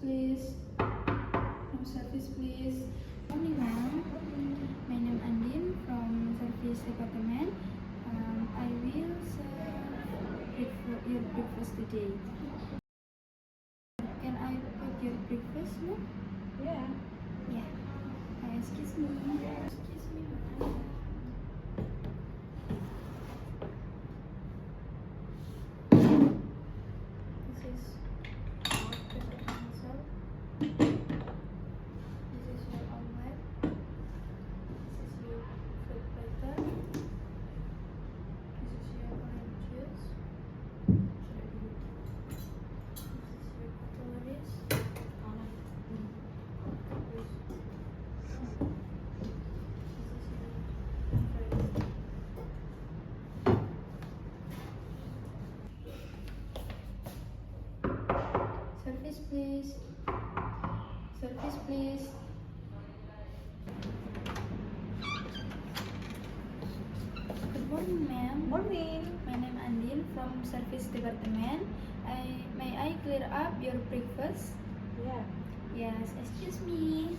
please. Room service, please. Morning, ma'am. My name Andin from service department. I will serve your breakfast today. Can I put your breakfast, ma'am? Yeah. Yeah. Excuse me. Excuse me, ma'am. This is your breakfast answer. This is your omelette. This is your fruit platter. This is your orange juice. This is your cutleries. Service, please. Service, please. Good morning, ma'am. Morning. My name Andin from service department. May I clear up your breakfast? Yeah. Yes, excuse me.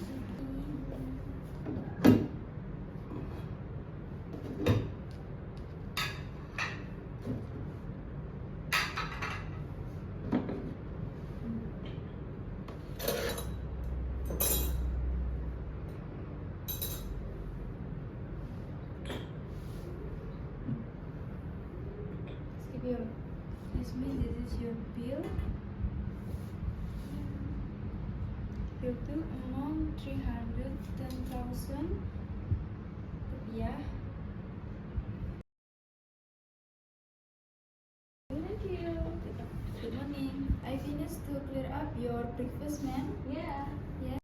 Excuse me, this is your bill. Your bill amount 310,000 rupiah. Thank you. Good morning. I finished to clear up your breakfast, ma'am. Yeah. Yeah.